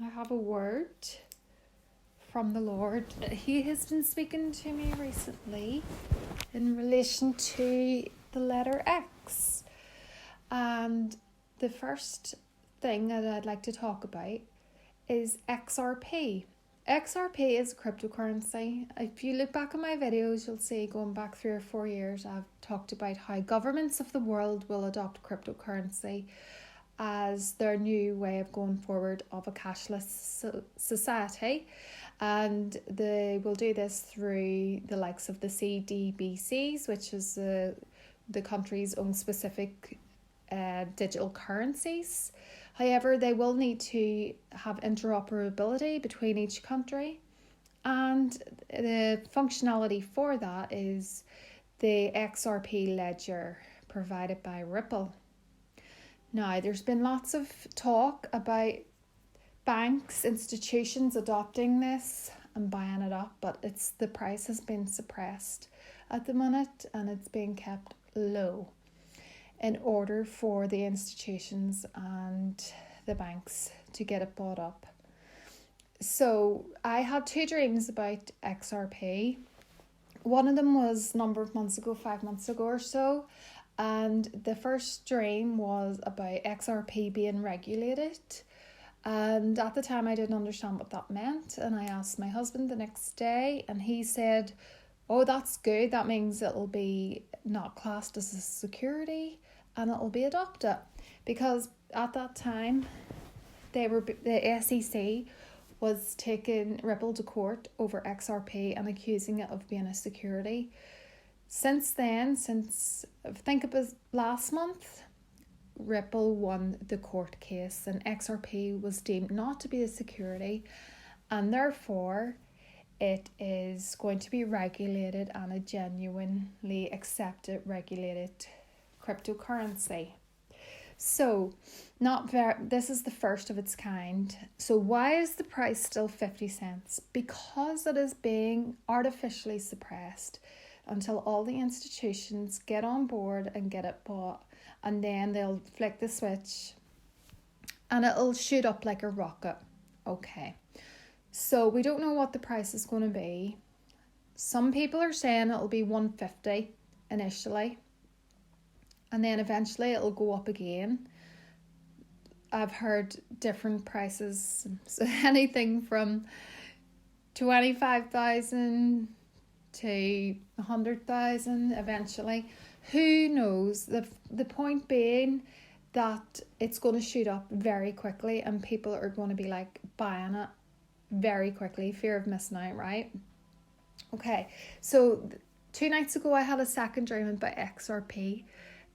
I have a word from the Lord. He has been speaking to me recently in relation to the letter X. And the first thing that I'd like to talk about is XRP. XRP is a cryptocurrency. If you look back at my videos, you'll see going back 3 or 4 years, I've talked about how governments of the world will adopt cryptocurrency as their new way of going forward of a cashless society. And they will do this through the likes of the CDBCs, which is the country's own specific digital currencies. However, they will need to have interoperability between each country, and the functionality for that is the XRP ledger provided by Ripple. Now, there's been lots of talk about banks, institutions adopting this and buying it up, but the price has been suppressed at the minute and it's being kept low in order for the institutions and the banks to get it bought up. So I had 2 dreams about XRP. One of them was a number of months ago, 5 months ago or so, and the first dream was about XRP being regulated. And at the time I didn't understand what that meant, and I asked my husband the next day and he said, oh, that's good, that means it'll be not classed as a security and it'll be adopted. Because at that time the SEC was taking Ripple to court over XRP and accusing it of being a security. Since then, I think it was last month, Ripple won the court case and XRP was deemed not to be a security, and therefore it is going to be regulated and a genuinely accepted, regulated cryptocurrency. So, this is the first of its kind. So why is the price still 50 cents? Because it is being artificially suppressed until all the institutions get on board and get it bought, and then they'll flick the switch and it'll shoot up like a rocket. Okay, so we don't know what the price is going to be. Some people are saying it'll be $150 initially, and then eventually it'll go up again. I've heard different prices, so anything from 25,000 to 100,000 eventually. Who knows? The point being that it's going to shoot up very quickly and people are going to be like buying it very quickly. Fear of missing out, right? Okay, so 2 nights ago I had a second dream about XRP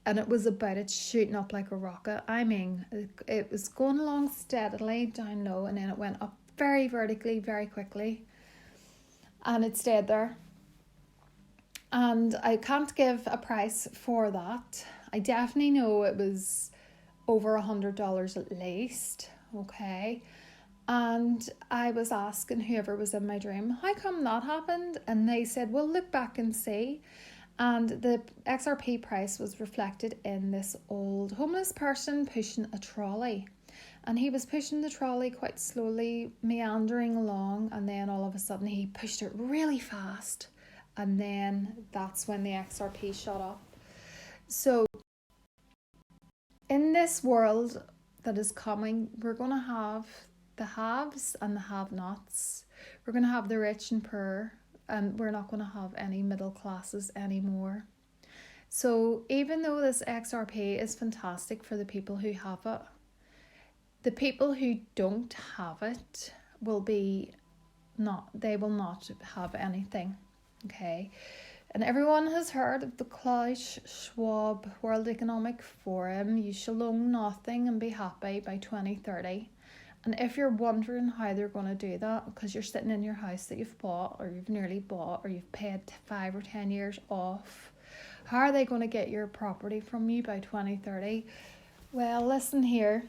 and it was about it shooting up like a rocket. I mean, it was going along steadily down low and then it went up very vertically, very quickly, and it stayed there. And I can't give a price for that. I definitely know it was over $100 at least, okay? And I was asking whoever was in my dream, how come that happened? And they said, well, look back and see. And the XRP price was reflected in this old homeless person pushing a trolley. And he was pushing the trolley quite slowly, meandering along, and then all of a sudden he pushed it really fast. And then that's when the XRP shot up. So in this world that is coming, we're going to have the haves and the have-nots. We're going to have the rich and poor, and we're not going to have any middle classes anymore. So even though this XRP is fantastic for the people who have it, the people who don't have it will not have anything. Okay, and everyone has heard of the Klaus Schwab World Economic Forum. You shall own nothing and be happy by 2030. And if you're wondering how they're going to do that, because you're sitting in your house that you've bought or you've nearly bought or you've paid 5 or 10 years off, how are they going to get your property from you by 2030? Well, listen here.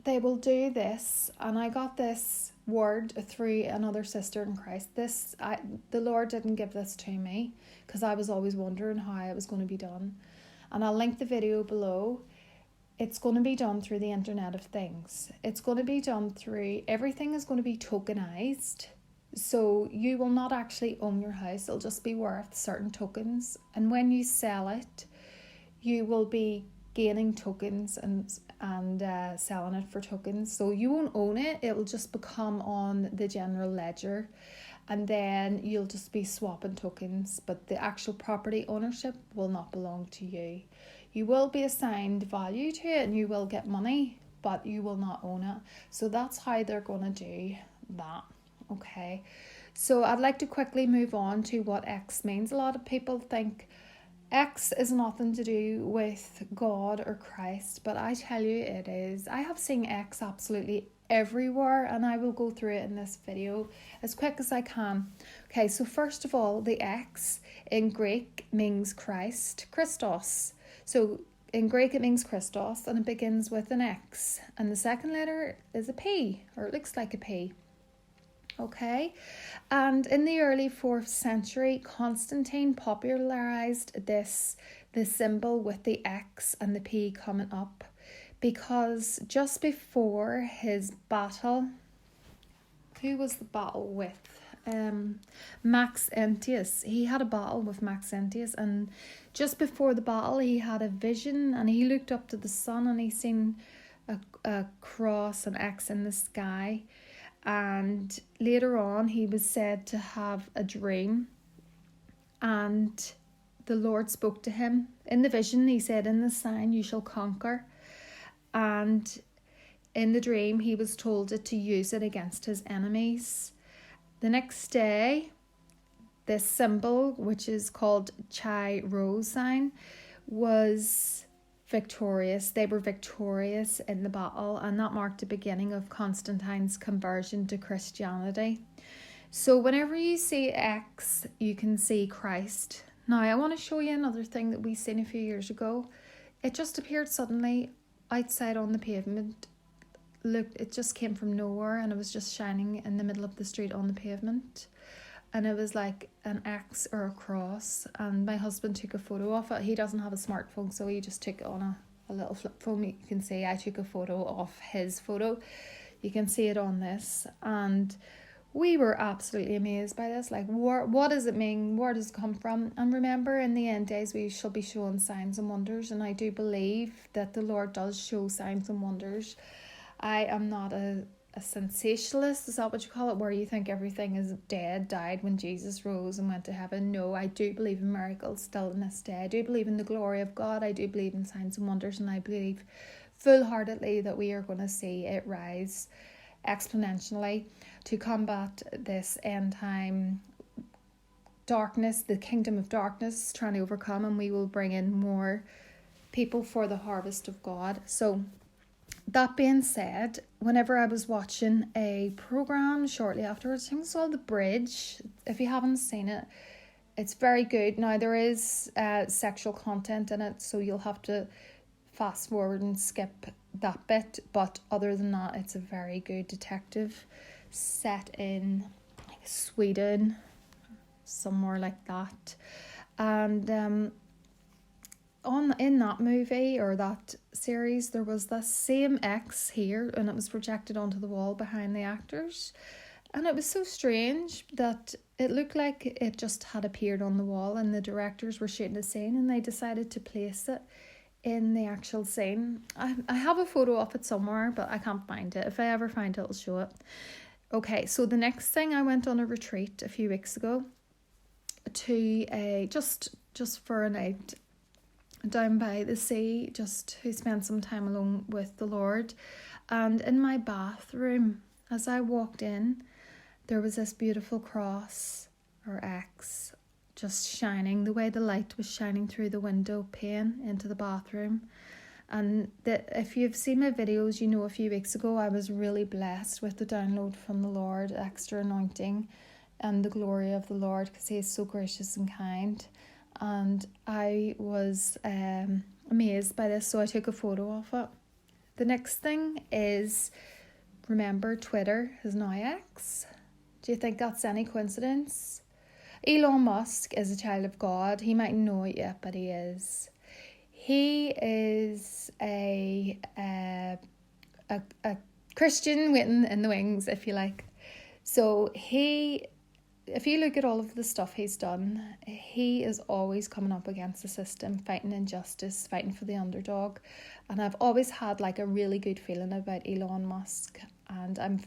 They will do this, and I got this word through another sister in Christ. The Lord didn't give this to me because I was always wondering how it was going to be done, and I'll link the video below. it's going to be done through the Internet of Things. It's going to be done through, everything is going to be tokenized. So you will not actually own your house. It'll just be worth certain tokens. And when you sell it, you will be gaining tokens and selling it for tokens. So you won't own it. It will just become on the general ledger. And then you'll just be swapping tokens. But the actual property ownership will not belong to you. You will be assigned value to it and you will get money, but you will not own it. So that's how they're going to do that. Okay. So I'd like to quickly move on to what X means. A lot of people think X is nothing to do with God or Christ, but I tell you it is. I have seen X absolutely everywhere, and I will go through it in this video as quick as I can. Okay, so first of all, the X in Greek means Christ, Christos. So in Greek it means Christos, and it begins with an X, and the second letter is a P, or it looks like a P. Okay, and in the early 4th century, Constantine popularized this symbol with the X and the P coming up, because just before his battle, who was the battle with? Maxentius. He had a battle with Maxentius, and just before the battle he had a vision, and he looked up to the sun and he seen a cross, an X in the sky. And later on he was said to have a dream, and the Lord spoke to him in the vision. He said, "In the sign you shall conquer." And in the dream he was told to use it against his enemies. The next day, this symbol, which is called Chi Rho sign, was victorious. They were victorious in the battle, and that marked the beginning of Constantine's conversion to Christianity. So whenever you see X, you can see Christ. Now I want to show you another thing that we seen a few years ago. It just appeared suddenly outside on the pavement. Look, it just came from nowhere, and it was just shining in the middle of the street on the pavement, and it was like an X or a cross, and my husband took a photo of it. He doesn't have a smartphone, so he just took it on a little flip phone. You can see I took a photo of his photo. You can see it on this, and we were absolutely amazed by this. Like, what does it mean? Where does it come from? And remember, in the end days we shall be showing signs and wonders, and I do believe that the Lord does show signs and wonders. I am not a sensationalist, is that what you call it, where you think everything is died when Jesus rose and went to heaven. No, I do believe in miracles still in this day. I do believe in the glory of God. I do believe in signs and wonders, and I believe full-heartedly that we are going to see it rise exponentially to combat this end time darkness, the kingdom of darkness trying to overcome, and we will bring in more people for the harvest of God. So that being said, whenever I was watching a program shortly afterwards, I think it's called The Bridge. If you haven't seen it, it's very good. Now there is sexual content in it, so you'll have to fast forward and skip that bit, but other than that, it's a very good detective set in Sweden, somewhere like that. And in that movie or that series, there was this same X here, and it was projected onto the wall behind the actors, and it was so strange that it looked like it just had appeared on the wall, and the directors were shooting a scene and they decided to place it in the actual scene. I have a photo of it somewhere, but I can't find it. If I ever find it, I'll show it. Okay, so the next thing, I went on a retreat a few weeks ago to a just for a night down by the sea, just to spend some time alone with the Lord. And in my bathroom, as I walked in, there was this beautiful cross or X just shining, the way the light was shining through the window pane into the bathroom. And if you've seen my videos, you know a few weeks ago I was really blessed with the download from the Lord, extra anointing and the glory of the Lord, because he is so gracious and kind. And I was amazed by this, so I took a photo of it. The next thing is, remember, Twitter is now X. Do you think that's any coincidence? Elon Musk is a child of God. He mightn't know it yet, but he is. he is a Christian waiting in the wings, if you like. So if you look at all of the stuff he's done, he is always coming up against the system, fighting injustice, fighting for the underdog. And I've always had like a really good feeling about Elon Musk. And I'm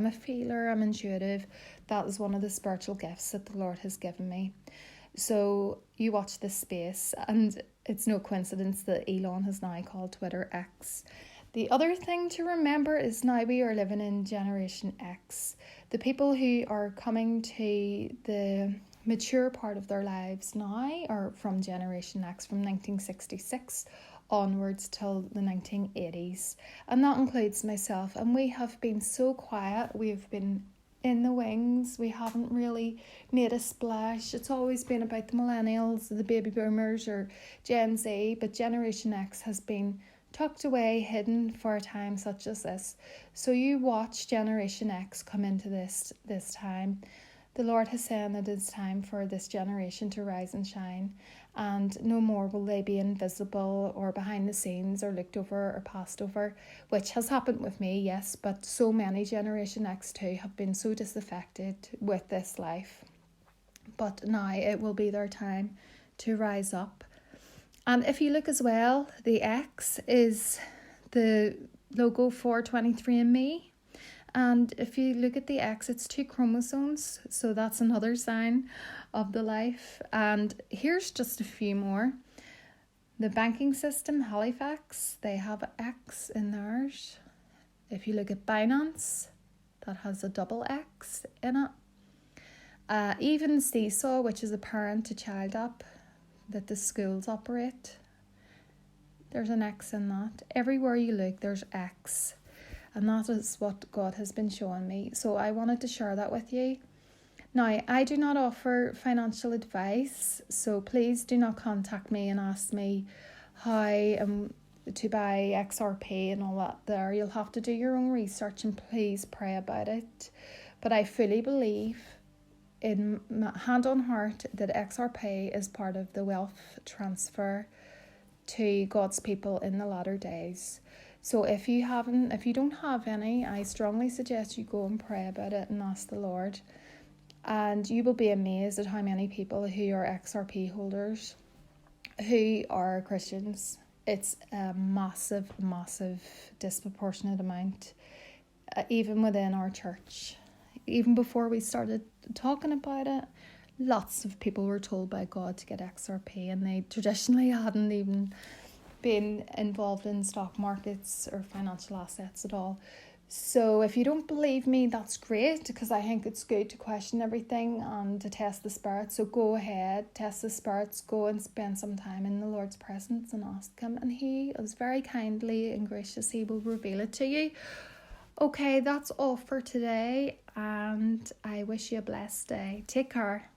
a feeler, I'm intuitive. That is one of the spiritual gifts that the Lord has given me. So you watch this space, and it's no coincidence that Elon has now called Twitter X. The other thing to remember is now we are living in Generation X. The people who are coming to the mature part of their lives now are from Generation X, from 1966 onwards till the 1980s. And that includes myself. And we have been so quiet. We've been in the wings. We haven't really made a splash. It's always been about the millennials, the baby boomers, or Gen Z. But Generation X has been tucked away, hidden for a time such as this. So you watch Generation X come into this time. The Lord has said it is time for this generation to rise and shine, and no more will they be invisible or behind the scenes or looked over or passed over, which has happened with me, yes, but so many Generation X too have been so disaffected with this life. But now it will be their time to rise up. And if you look as well, the X is the logo for 23andMe. And if you look at the X, it's 2 chromosomes. So that's another sign of the life. And here's just a few more. The banking system, Halifax, they have an X in theirs. If you look at Binance, that has a double X in it. Even Seesaw, which is a parent-to-child app that the schools operate, there's an X in that. Everywhere you look, there's X. And that is what God has been showing me. So I wanted to share that with you. Now, I do not offer financial advice, so please do not contact me and ask me how to buy XRP and all that there. You'll have to do your own research, and please pray about it. But I fully believe, in my hand on heart, that XRP is part of the wealth transfer to God's people in the latter days. So if you don't have any, I strongly suggest you go and pray about it and ask the Lord. And you will be amazed at how many people who are XRP holders who are Christians. It's a massive, massive disproportionate amount, even within our church. Even before we started talking about it, lots of people were told by God to get XRP, and they traditionally hadn't even been involved in stock markets or financial assets at all. So if you don't believe me, that's great, because I think it's good to question everything and to test the spirits. So go ahead, test the spirits, go and spend some time in the Lord's presence and ask him, and he is very kindly and gracious. He will reveal it to you. Okay, that's all for today, and I wish you a blessed day. Take care.